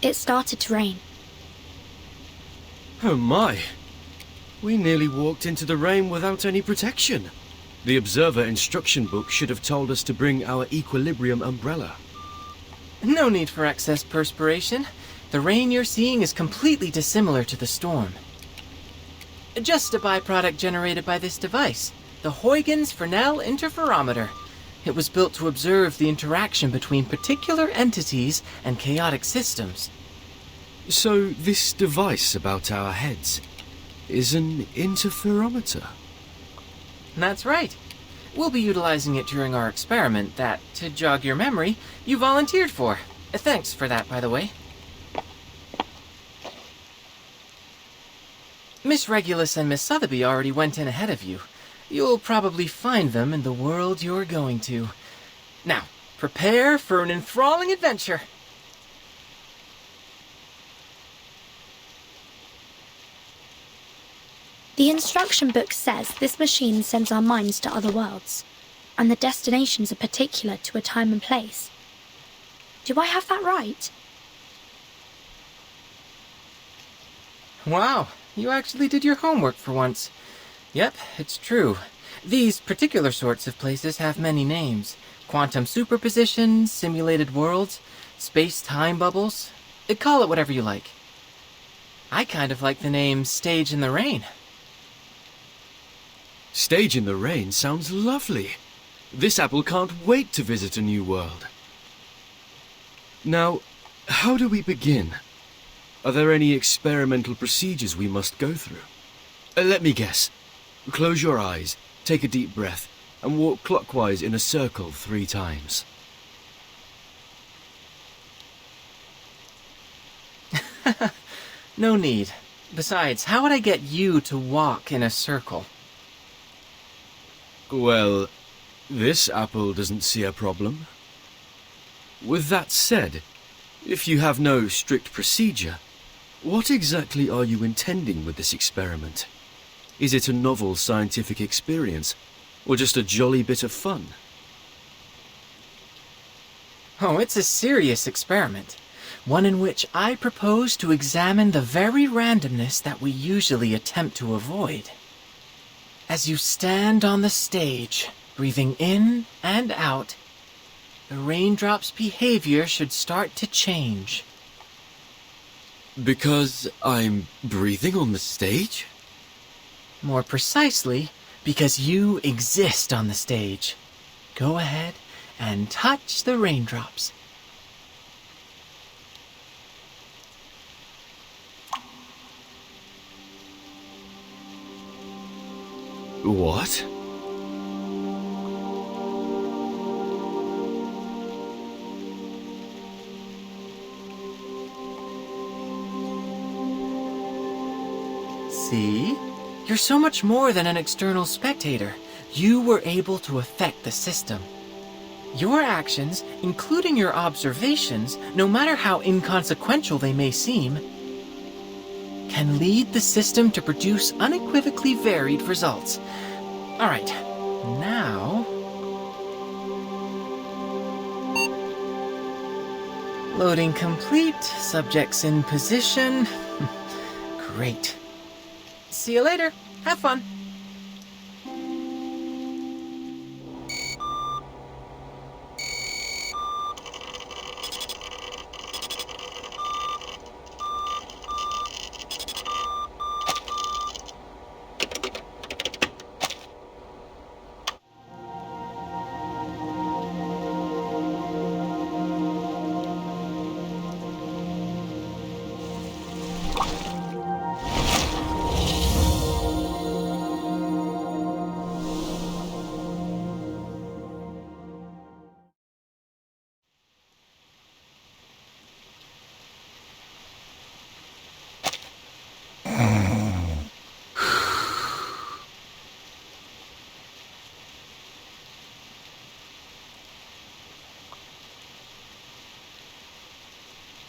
It started to rain. Oh my! We nearly walked into the rain without any protection. The observer instruction book should have told us to bring our equilibrium umbrella. No need for excess perspiration. The rain you're seeing is completely dissimilar to the storm. Just a byproduct generated by this device, the Huygens Fresnel interferometer. It was built to observe the interaction between particular entities and chaotic systems. So this device about our heads is an interferometer? That's right. We'll be utilizing it during our experiment that, to jog your memory, you volunteered for. Thanks for that, by the way. Miss Regulus and Miss Sotheby already went in ahead of you. You'll probably find them in the world you're going to. Now, prepare for an enthralling adventure. The instruction book says this machine sends our minds to other worlds, and the destinations are particular to a time and place. Do I have that right? Wow, you actually did your homework for once. Yep, it's true. These particular sorts of places have many names. Quantum superposition, simulated worlds, space-time bubbles. Call it whatever you like. I kind of like the name Stage in the Rain. Stage in the Rain sounds lovely. This apple can't wait to visit a new world. Now, how do we begin? Are there any experimental procedures we must go through? Let me guess. Close your eyes, take a deep breath, and walk clockwise in a circle 3 times. No need. Besides, how would I get you to walk in a circle? Well, this apple doesn't see a problem. With that said, if you have no strict procedure, what exactly are you intending with this experiment? Is it a novel scientific experience, or just a jolly bit of fun? Oh, it's a serious experiment. One in which I propose to examine the very randomness that we usually attempt to avoid. As you stand on the stage, breathing in and out, the raindrop's behavior should start to change. Because I'm breathing on the stage? More precisely, because you exist on the stage. Go ahead and touch the raindrops. What? See? You're so much more than an external spectator. You were able to affect the system. Your actions, including your observations, no matter how inconsequential they may seem, can lead the system to produce unequivocally varied results. All right, now... Loading complete, subjects in position. Great. See you later. Have fun.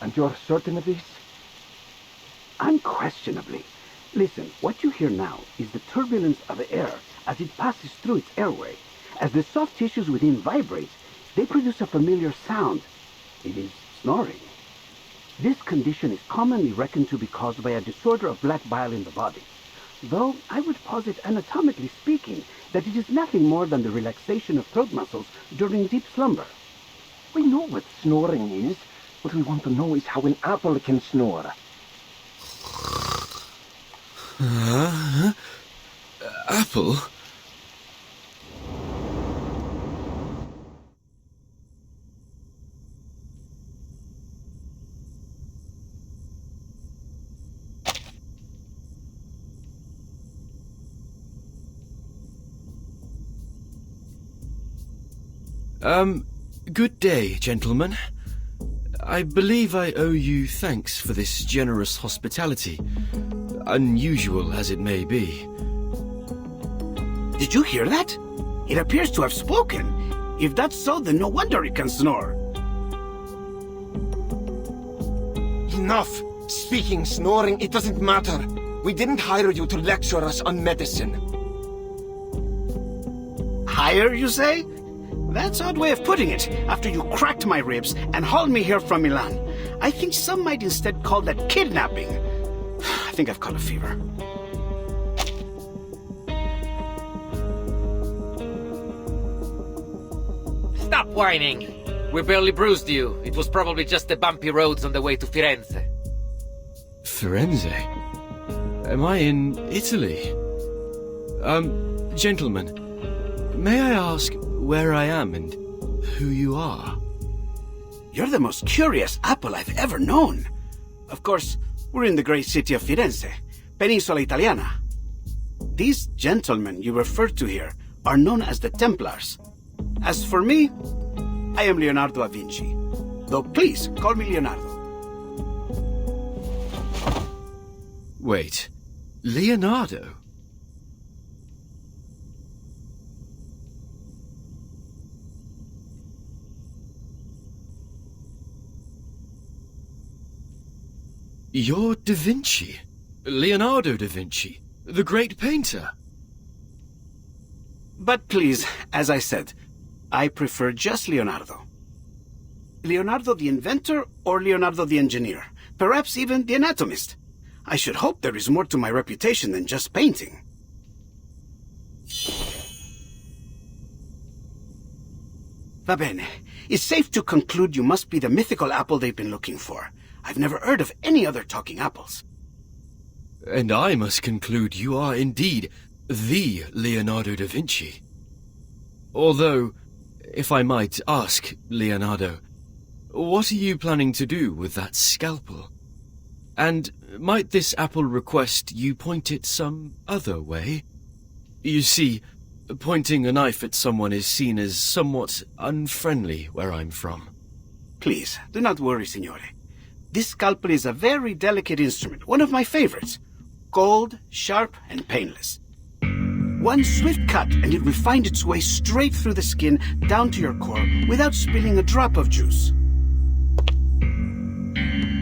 And you're certain of this? Unquestionably. Listen, what you hear now is the turbulence of air as it passes through its airway. As the soft tissues within vibrate, they produce a familiar sound. It is snoring. This condition is commonly reckoned to be caused by a disorder of black bile in the body, though I would posit, anatomically speaking, that it is nothing more than the relaxation of throat muscles during deep slumber. We know what snoring is. What we want to know is how an apple can snore. Apple? Good day, gentlemen. I believe I owe you thanks for this generous hospitality, unusual as it may be. Did you hear that? It appears to have spoken. If that's so, then no wonder it can snore. Enough! Speaking, snoring, it doesn't matter. We didn't hire you to lecture us on medicine. Hire, you say? That's an odd way of putting it, after you cracked my ribs and hauled me here from Milan. I think some might instead call that kidnapping. I think I've caught a fever. Stop whining! We barely bruised you. It was probably just the bumpy roads on the way to Firenze. Firenze? Am I in Italy? Gentlemen, may I ask where I am and who you are? You're the most curious apple I've ever known. Of course, we're in the great city of Firenze, Peninsula Italiana. These gentlemen you referred to here are known as the Templars. As for me, I am Leonardo da Vinci. Though please, call me Leonardo. Wait, Leonardo? You're Da Vinci. Leonardo da Vinci, the great painter. But please, as I said, I prefer just Leonardo. Leonardo the inventor or Leonardo the engineer? Perhaps even the anatomist? I should hope there is more to my reputation than just painting. Va bene. It's safe to conclude you must be the mythical apple they've been looking for. I've never heard of any other talking apples. And I must conclude you are indeed the Leonardo da Vinci. Although, if I might ask, Leonardo, what are you planning to do with that scalpel? And might this apple request you point it some other way? You see, pointing a knife at someone is seen as somewhat unfriendly where I'm from. Please, do not worry, signore. This scalpel is a very delicate instrument, one of my favorites. Cold, sharp, and painless. One swift cut and it will find its way straight through the skin down to your core without spilling a drop of juice.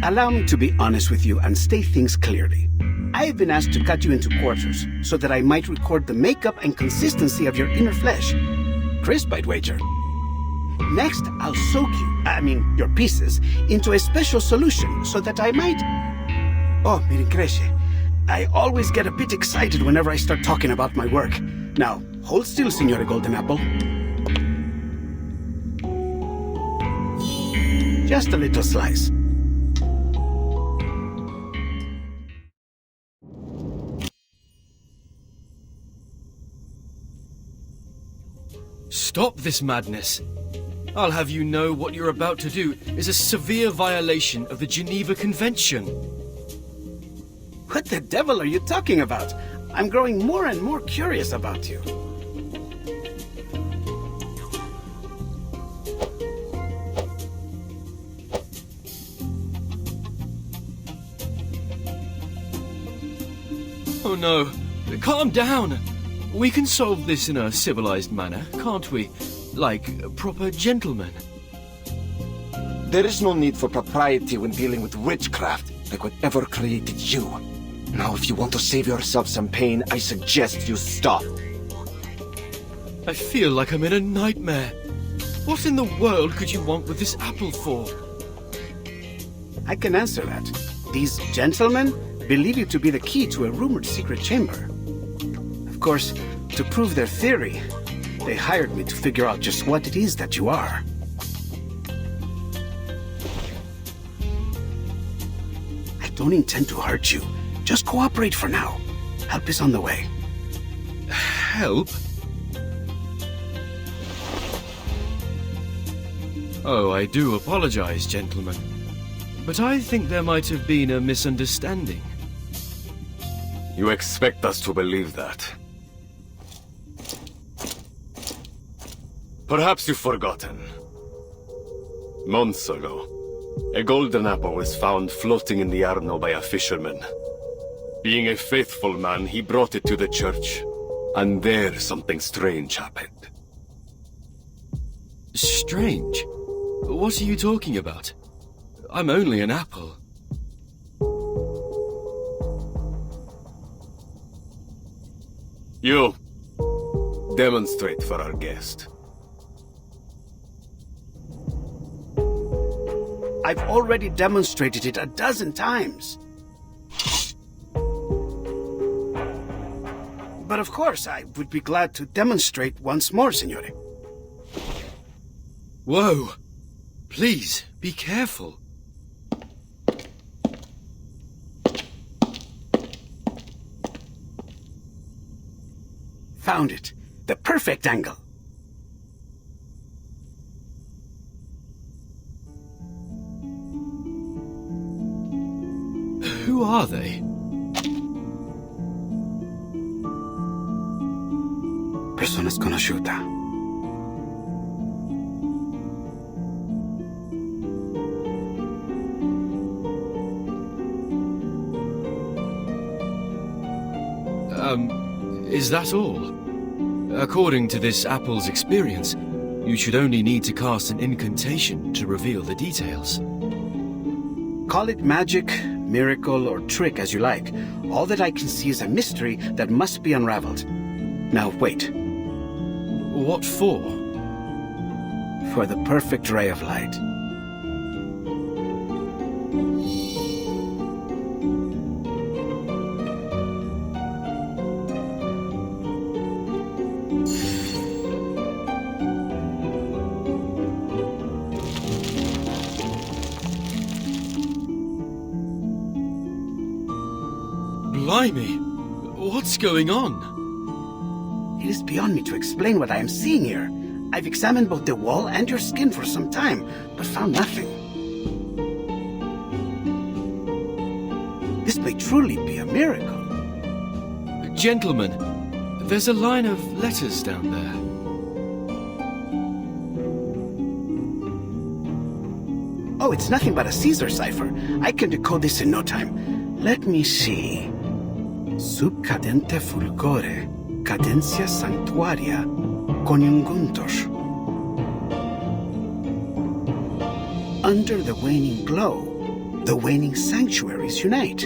Allow me to be honest with you and state things clearly. I have been asked to cut you into quarters so that I might record the makeup and consistency of your inner flesh. Crisp, I'd wager. Next, I'll soak your pieces, into a special solution so that I might... Oh, mi rincresce. I always get a bit excited whenever I start talking about my work. Now, hold still, Signore Golden Apple. Just a little slice. Stop this madness. I'll have you know what you're about to do is a severe violation of the Geneva Convention. What the devil are you talking about? I'm growing more and more curious about you. Oh no. Calm down. We can solve this in a civilized manner, can't we? Like proper gentlemen. There is no need for propriety when dealing with witchcraft, like whatever created you. Now, if you want to save yourself some pain, I suggest you stop. I feel like I'm in a nightmare. What in the world could you want with this apple for? I can answer that. These gentlemen believe you to be the key to a rumored secret chamber. Of course, to prove their theory, they hired me to figure out just what it is that you are. I don't intend to hurt you. Just cooperate for now. Help is on the way. Help? Oh, I do apologize, gentlemen. But I think there might have been a misunderstanding. You expect us to believe that? Perhaps you've forgotten. Months ago, a golden apple was found floating in the Arno by a fisherman. Being a faithful man, he brought it to the church. And there something strange happened. Strange? What are you talking about? I'm only an apple. You, demonstrate for our guest. I've already demonstrated it a dozen times. But of course, I would be glad to demonstrate once more, Signore. Whoa! Please, be careful. Found it. The perfect angle. Who are they? Persona sconosciuta. Is that all? According to this apple's experience, you should only need to cast an incantation to reveal the details. Call it magic, miracle, or trick as you like. All that I can see is a mystery that must be unraveled. Now, wait. What for? For the perfect ray of light. Blimey! What's going on? It is beyond me to explain what I am seeing here. I've examined both the wall and your skin for some time, but found nothing. This may truly be a miracle. Gentlemen, there's a line of letters down there. Oh, it's nothing but a Caesar cipher. I can decode this in no time. Let me see. Sub cadente fulgore, cadencia sanctuaria, coniunguntos. Under the waning glow, the waning sanctuaries unite.